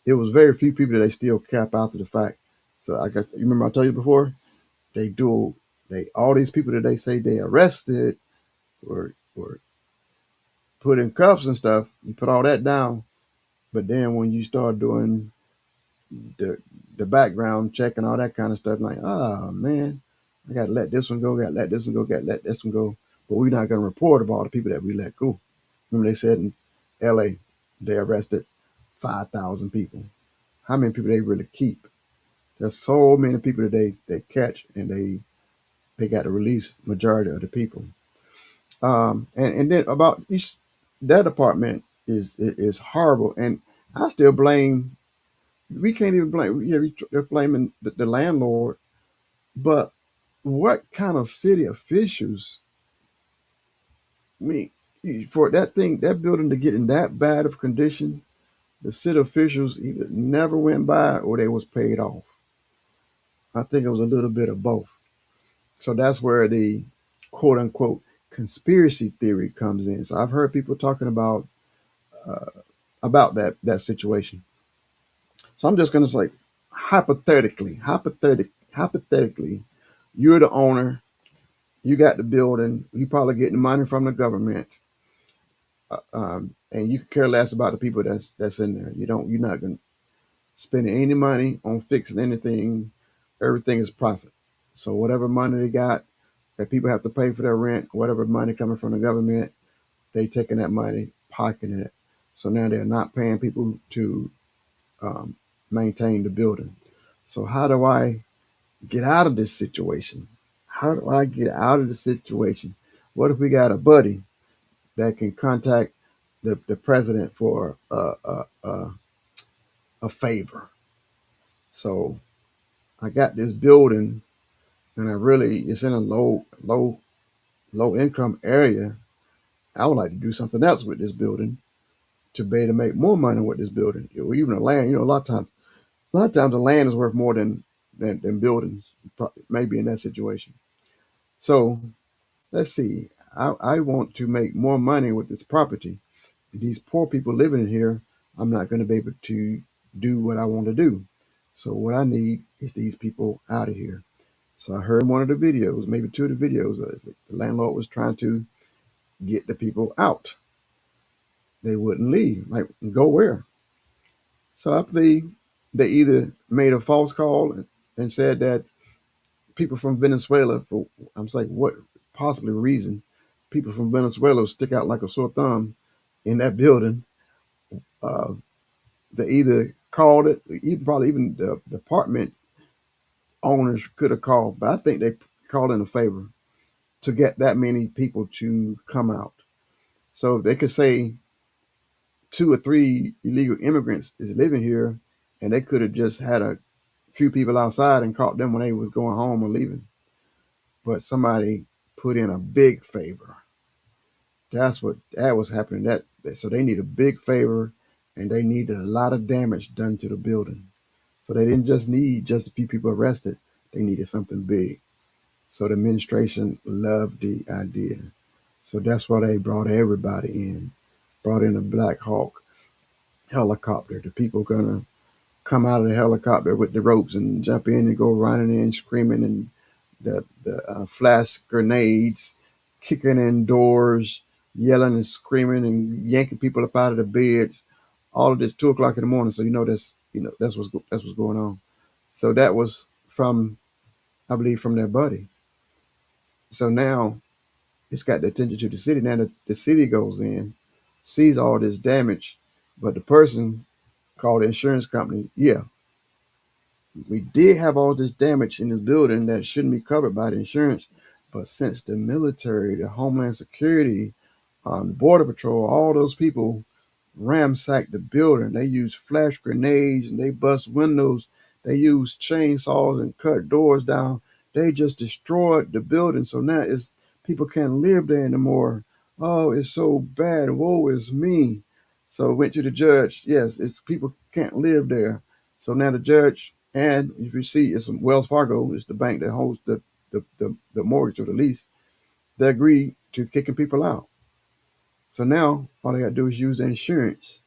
It was very few people that they still cap after the fact. So you remember I told you before, they all these people that they say they arrested were put in cuffs and stuff. You put all that down, but then when you start doing the background check and all that kind of stuff, like, oh man, I gotta let this one go, gotta let this one go, gotta let this one go. But we're not gonna report about all the people that we let go. Remember they said in LA they arrested 5,000 people. How many people they really keep? There's so many people that they catch and they got to release majority of the people. And then about that apartment is horrible. And I still blame, we can't even blame, yeah, they're blaming the landlord, but what kind of city officials, I mean, for that building to get in that bad of condition, the city officials either never went by or they was paid off. I think it was a little bit of both. So that's where the quote unquote conspiracy theory comes in. So I've heard people talking uh, about that situation. So I'm just going to say, hypothetically, you're the owner, you got the building, you probably getting money from the government, and you care less about the people that's in there. You're not going to spend any money on fixing anything. Everything is profit. So whatever money they got, that people have to pay for their rent, whatever money coming from the government, they taking that money, pocketing it. So now they're not paying people to um, maintain the building. So how do I get out of this situation? How do I get out of the situation? What if we got a buddy that can contact the president for a favor. So I got this building, and it's in a low income area. I would like to do something else with this building to be able to make more money with this building. Or even the land, a lot of times the land is worth more than buildings. Maybe in that situation. So let's see. I want to make more money with this property. These poor people living in here, I'm not going to be able to do what I want to do. So what I need is these people out of here. So I heard one of the videos, maybe two of the videos, the landlord was trying to get the people out. They wouldn't leave. Like, go where? So I believe they either made a false call and said that people from Venezuela, for I'm saying what possibly reason, people from Venezuela stick out like a sore thumb in that building. Uh, they either called it, probably even the apartment owners could have called, but I think they called in a favor to get that many people to come out. So they could say two or three illegal immigrants is living here, and they could have just had a few people outside and caught them when they was going home or leaving. But somebody put in a big favor. That was happening. So they need a big favor, and they needed a lot of damage done to the building. So they didn't just need just a few people arrested. They needed something big. So the administration loved the idea. So that's why they brought everybody in. Brought in a Black Hawk helicopter. The people gonna come out of the helicopter with the ropes and jump in and go running in, screaming, and the flash grenades, kicking in doors, yelling and screaming and yanking people up out of the beds. All of this 2 o'clock in the morning. So that's what's going on. So that was from, I believe, from their buddy. So now it's got the attention to the city. Now the city goes in, sees all this damage, but the person called the insurance company. Yeah, we did have all this damage in this building that shouldn't be covered by the insurance, but since the military, the Homeland Security, the Border Patrol, all those people ransacked the building. They used flash grenades and they bust windows. They used chainsaws and cut doors down. They just destroyed the building. So now it's people can't live there anymore. Oh, it's so bad. Woe is me. So went to the judge. Yes, it's people can't live there. So now the judge, and if you see, it's Wells Fargo, it's the bank that holds the mortgage or the lease. They agreed to kicking people out. So now all they got to do is use the insurance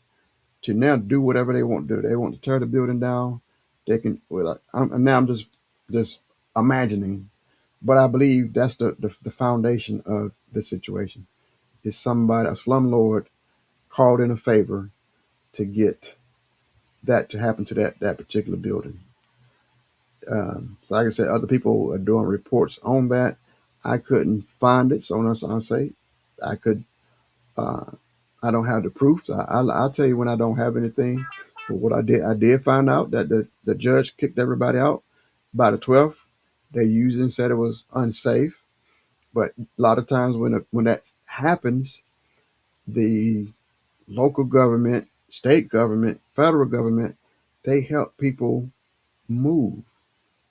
to now do whatever they want to do. They want to tear the building down. They can. Well, I'm just imagining, but I believe that's the foundation of the situation. Is somebody, a slumlord, called in a favor to get that to happen to that particular building. So like I said, other people are doing reports on that. I couldn't find it, so I'll say I could. Uh, I don't have the proof. So I'll tell you when I don't have anything. But what I did find out that the judge kicked everybody out by the 12th. They used and said it was unsafe. But a lot of times when that happens, the local government, state government, federal government, they help people move.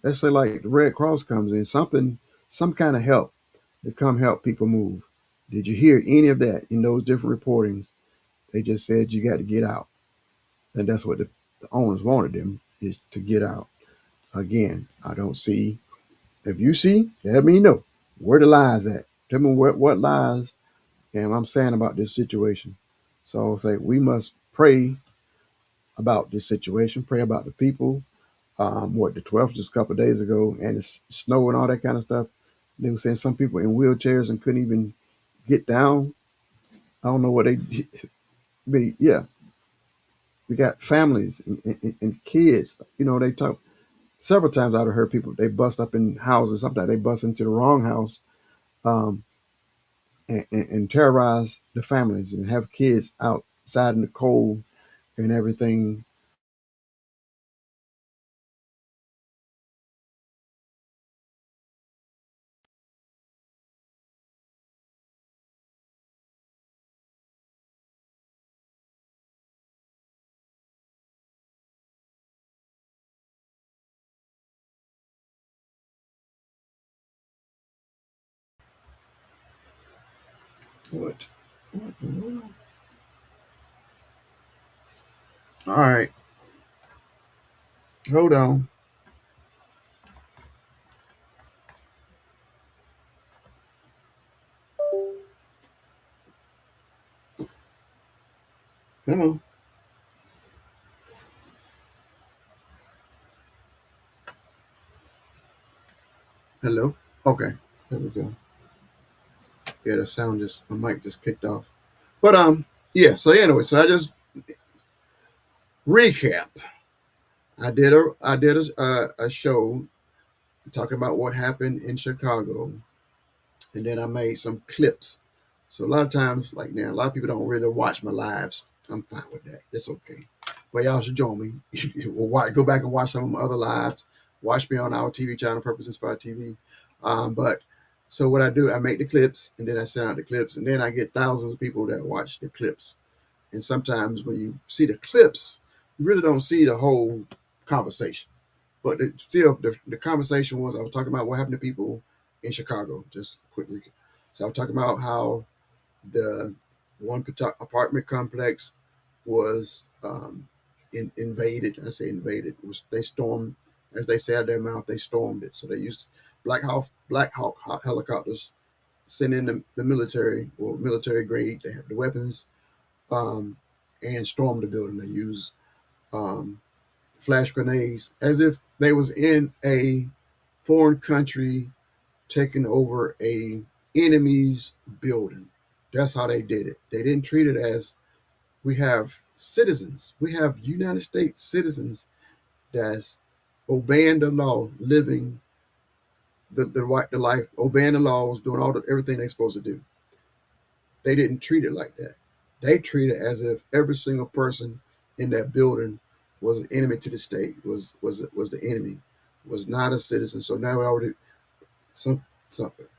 Let's say like the Red Cross comes in, some kind of help to come help people move. Did you hear any of that in those different reportings? They just said you got to get out. And that's what the owners wanted them, is to get out. Again, I don't see. If you see, let me know where the lies at. Tell me what lies am I'm saying about this situation. So I'll say we must pray about this situation, pray about the people. The 12th just a couple of days ago, and it's snow and all that kind of stuff. They were saying some people in wheelchairs and couldn't even get down. I don't know what they be. Yeah, we got families and kids. They talk several times. I've heard people they bust up in houses. Sometimes they bust into the wrong house, um, and terrorize the families and have kids outside in the cold and everything. What? What the world? All right. Hold on. Come on. Hello. Okay. There we go. Yeah, the sound just my mic just kicked off. But yeah. So anyway, so I just recap. I did a show talking about what happened in Chicago, and then I made some clips. So a lot of times, like now, a lot of people don't really watch my lives. I'm fine with that. It's okay. But y'all should join me. Go back and watch some of my other lives. Watch me on our TV channel, Purpose Inspired TV. But so what I do, I make the clips, and then I send out the clips, and then I get thousands of people that watch the clips. And sometimes when you see the clips, you really don't see the whole conversation. But the conversation was I was talking about what happened to people in Chicago. Just a quick recap. So I was talking about how the one apartment complex was invaded. I say invaded. They stormed, as they say out of their mouth, they stormed it. So they used Black Hawk helicopters, sent in the military or military grade. They have the weapons and stormed the building. They used flash grenades as if they was in a foreign country taking over a enemy's building. That's how they did it. They didn't treat it as we have citizens. We have United States citizens that's obeying the law, living the life, obeying the laws, doing everything they're supposed to do. They didn't treat it like that. They treat it as if every single person in that building was an enemy to the state, was the enemy, was not a citizen. So now we already I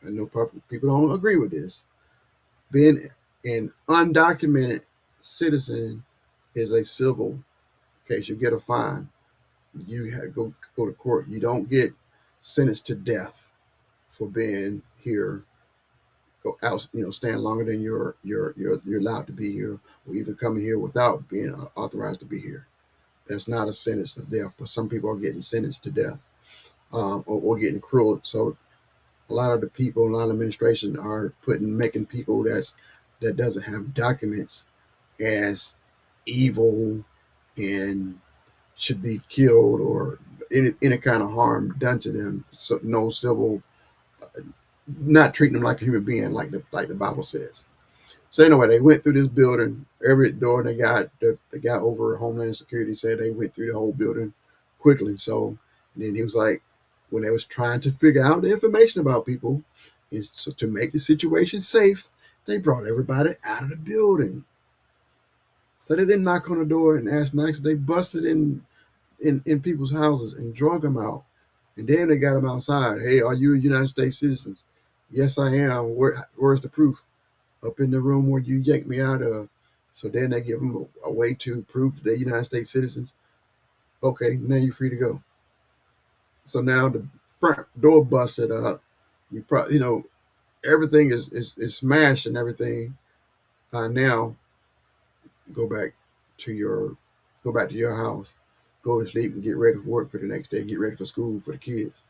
know people don't agree with this. Being an undocumented citizen is a civil case. You get a fine. You have to go to court. You don't get sentenced to death for being here. Go out, staying longer than you're allowed to be here, or even coming here without being authorized to be here. That's not a sentence of death, but some people are getting sentenced to death or getting cruel. So a lot of the people, a lot of administration are making people that doesn't have documents as evil and should be killed or any kind of harm done to them. So no civil, not treating them like a human being, like the Bible says. So anyway, they went through this building, every door they got. The guy over Homeland Security said they went through the whole building quickly. So and then he was like, when they was trying to figure out the information about people, is so to make the situation safe, they brought everybody out of the building. So they didn't knock on the door and ask nice. They busted in people's houses and drug them out. And then they got them outside. Hey, are you a United States citizen? Yes, I am. Where's the proof? Up in the room where you yanked me out of. So then they give them a way to prove that they're United States citizens. Okay, now you're free to go. So now the front door busted up. You probably, everything is smashed and everything. Now go back to your house, go to sleep and get ready for work for the next day, get ready for school for the kids.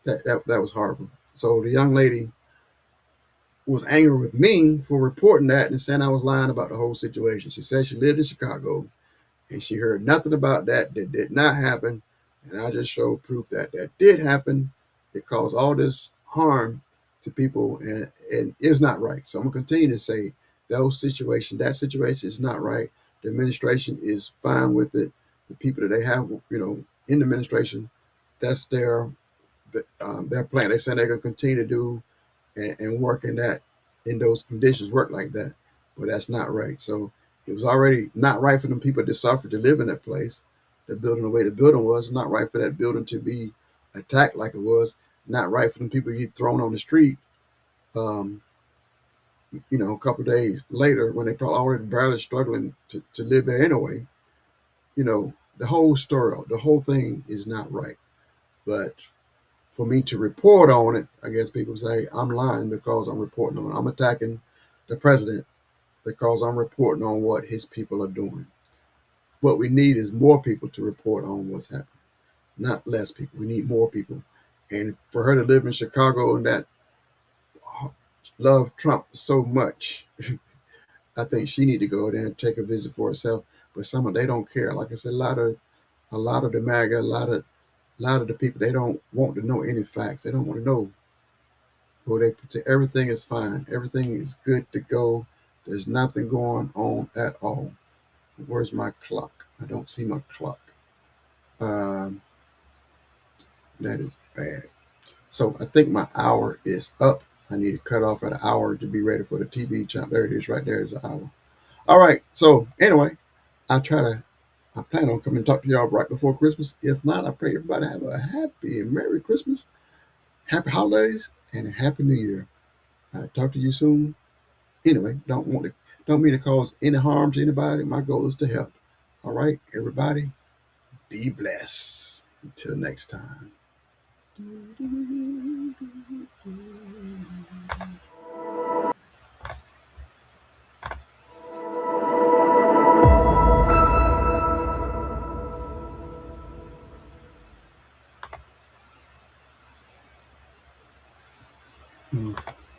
That was horrible. So the young lady was angry with me for reporting that and saying I was lying about the whole situation. She said she lived in Chicago and she heard nothing about that did not happen. And I just showed proof that did happen. It caused all this harm to people and is not right. So I'm gonna continue to say that situation is not right. The administration is fine with it. The people that they have, in the administration, that's their plan. They say they're gonna continue to do and work in those conditions, work like that. But that's not right. So it was already not right for them people that suffered to live in that place. The building, the way the building was, not right for that building to be attacked like it was. Not right for them people to get thrown on the street. A couple of days later, when they probably already barely struggling to live there anyway. The whole story, the whole thing is not right. But for me to report on it, I guess people say I'm lying because I'm reporting on it. I'm attacking the president because I'm reporting on what his people are doing. What we need is more people to report on what's happening, not less people. We need more people. And for her to live in Chicago and that love Trump so much, I think she need to go there and take a visit for herself. But some of they don't care. Like I said, a lot of the MAGA, a lot of the people, they don't want to know any facts. They don't want to know. Or they everything is fine. Everything is good to go. There's nothing going on at all. Where's my clock? I don't see my clock. That is bad. So I think my hour is up. I need to cut off at an hour to be ready for the TV channel. There it is, right there is an hour. All right. So anyway, I plan on coming to talk to y'all right before Christmas. If not, I pray everybody have a happy and Merry Christmas, happy holidays, and a Happy New Year. I'll talk to you soon. Anyway, don't mean to cause any harm to anybody. My goal is to help. All right, everybody, be blessed. Until next time.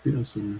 You don't see me.